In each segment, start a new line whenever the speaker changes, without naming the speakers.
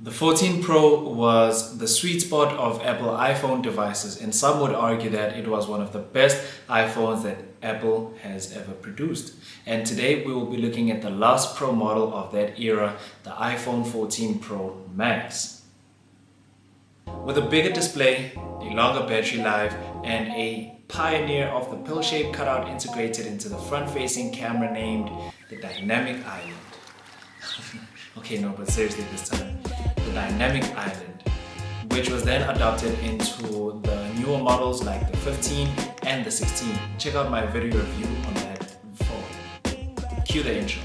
The 14 Pro was the sweet spot of Apple iPhone devices, and some would argue that it was one of the best iPhones that Apple has ever produced. And today we will be looking at the last Pro model of that era, the iPhone 14 Pro Max. With a bigger display, a longer battery life, and a pioneer of the pill-shaped cutout integrated into the front-facing camera named the Dynamic Island. Okay, no, but seriously this time. The Dynamic Island, which was then adopted into the newer models like the 15 and the 16. Check out my video review on that phone. Cue the intro.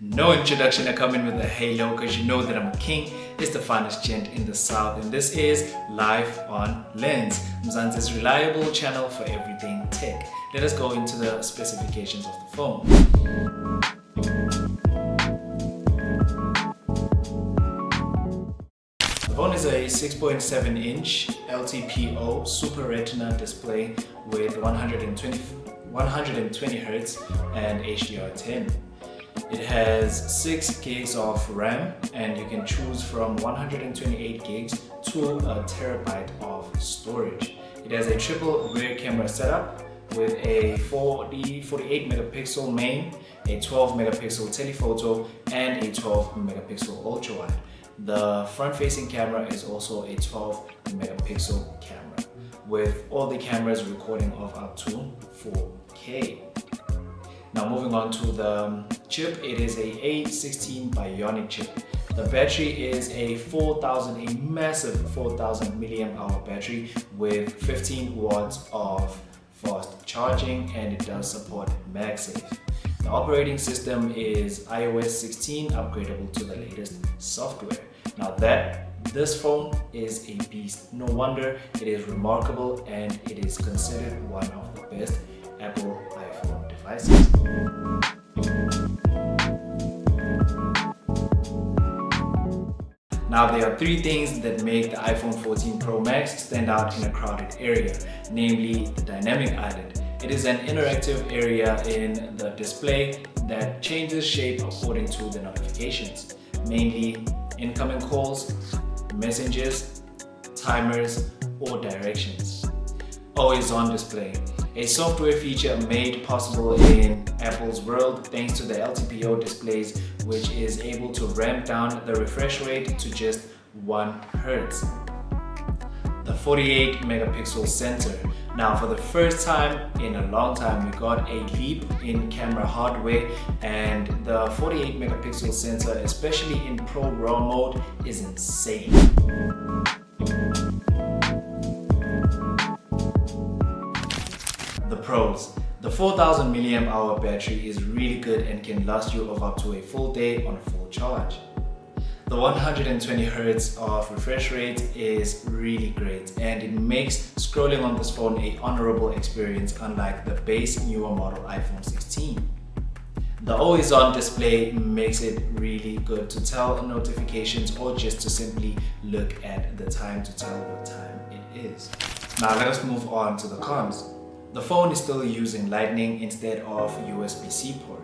No introduction, I come in with a halo because you know that I'm a king. It's the finest gent in the south, and this is Live on Lens, Mzansi's reliable channel for everything tech. Let us go into the specifications of the phone. The phone is a 6.7-inch LTPO Super Retina display with 120 Hz and HDR10. It has 6 gigs of RAM, and you can choose from 128 gigs to a terabyte of storage. It has a triple rear camera setup with a 48 megapixel main, a 12 megapixel telephoto, and a 12 megapixel ultra wide. The front facing camera is also a 12 megapixel camera with all the cameras recording of up to 4K. Now moving on to the chip, it is a A16 Bionic chip. The battery is a massive 4000 milliamp hour battery with 15 watts of fast charging, and it does support MagSafe. The operating system is iOS 16, upgradable to the latest software. Now this phone is a beast. No wonder it is remarkable, and it is considered one of the best Apple iPhone devices. Now there are 3 things that make the iPhone 14 Pro Max stand out in a crowded area, namely the Dynamic Island. It is an interactive area in the display that changes shape according to the notifications, mainly incoming calls, messages, timers, or directions. Always on display. A software feature made possible in Apple's world thanks to the LTPO displays, which is able to ramp down the refresh rate to just 1 Hz. The 48 megapixel sensor. Now for the first time in a long time, we got a leap in camera hardware, and the 48 megapixel sensor, especially in Pro RAW mode, is insane. The pros. The 4000 milliamp hour battery is really good and can last you of up to a full day on a full charge. The 120 Hz of refresh rate is really great, and it makes scrolling on this phone a honorable experience, unlike the base newer model iPhone 16. The always on display makes it really good to tell notifications or just to simply look at the time to tell what time it is. Now let us move on to the cons. The phone is still using Lightning instead of USB-C port.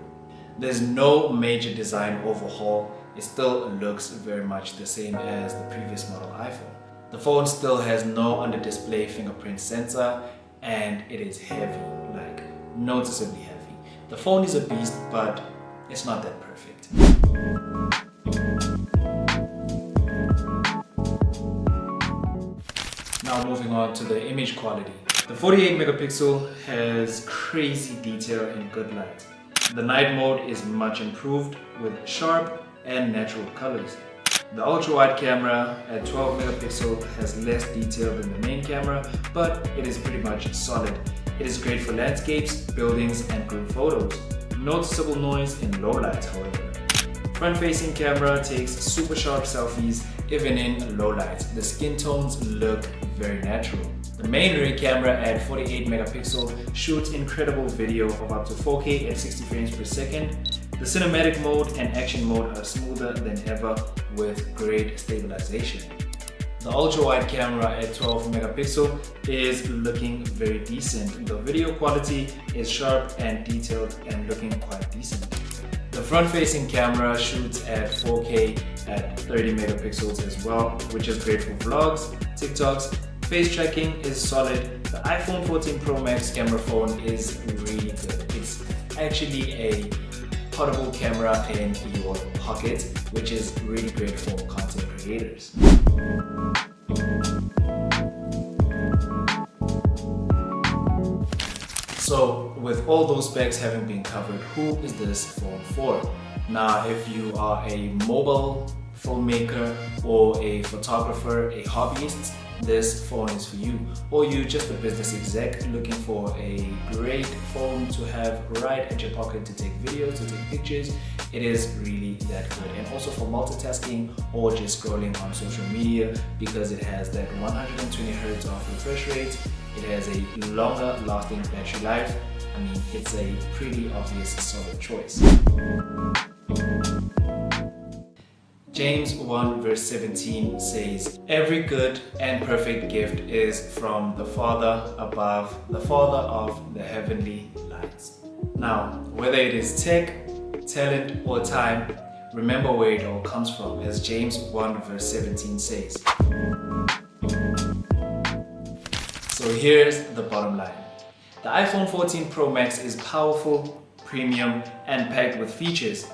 There's no major design overhaul. It still looks very much the same as the previous model iPhone. The phone still has no under-display fingerprint sensor, and it is heavy, like noticeably heavy. The phone is a beast, but it's not that perfect. Now moving on to the image quality. The 48 megapixel has crazy detail in good light. The night mode is much improved with sharp and natural colors. The ultra-wide camera at 12 megapixel has less detail than the main camera, but it is pretty much solid. It is great for landscapes, buildings, and group photos. Noticeable noise in low light, however. Front-facing camera takes super sharp selfies even in low light. The skin tones look very natural. The main rear camera at 48 megapixel shoots incredible video of up to 4K at 60 frames per second. The cinematic mode and action mode are smoother than ever with great stabilization. The ultra-wide camera at 12 megapixel is looking very decent. The video quality is sharp and detailed and looking quite decent. The front-facing camera shoots at 4K at 30 megapixels as well, which is great for vlogs, TikToks. Face tracking is solid. The iPhone 14 Pro Max camera phone is really good. It's actually a portable camera in your pocket, which is really great for content creators. So with all those specs having been covered, who is this phone for? Now, if you are a mobile filmmaker or a photographer, a hobbyist, this phone is for you. Or you're just a business exec looking for a great phone to have right at your pocket to take videos, to take pictures. It is really that good. And also for multitasking or just scrolling on social media, because it has that 120 Hz of refresh rate. It has a longer lasting battery life. I mean, it's a pretty obvious solid choice. James 1 verse 17 says, "Every good and perfect gift is from the Father above, the Father of the heavenly lights." Now, whether it is tech, talent, or time, remember where it all comes from, as James 1 verse 17 says. So here's the bottom line. The iPhone 14 Pro Max is powerful, premium, and packed with features.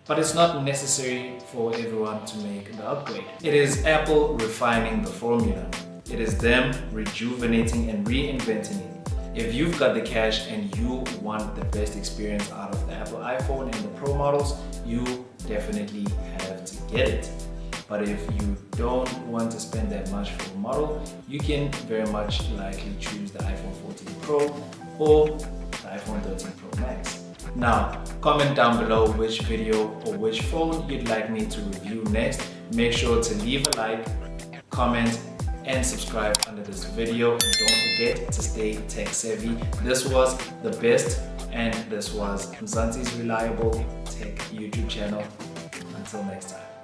But it's not necessary for everyone to make the upgrade. It is Apple refining the formula. It is them rejuvenating and reinventing it. If you've got the cash and you want the best experience out of the Apple iPhone and the Pro models, you definitely have to get it. But if you don't want to spend that much for a model, you can very much likely choose the iPhone 14 Pro or the iPhone 13 Pro Max. Now, comment down below which video or which phone you'd like me to review next. Make sure to leave a like, comment, and subscribe under this video. And don't forget to stay tech savvy. This was the best, and this was Mzansi's reliable tech YouTube channel. Until next time.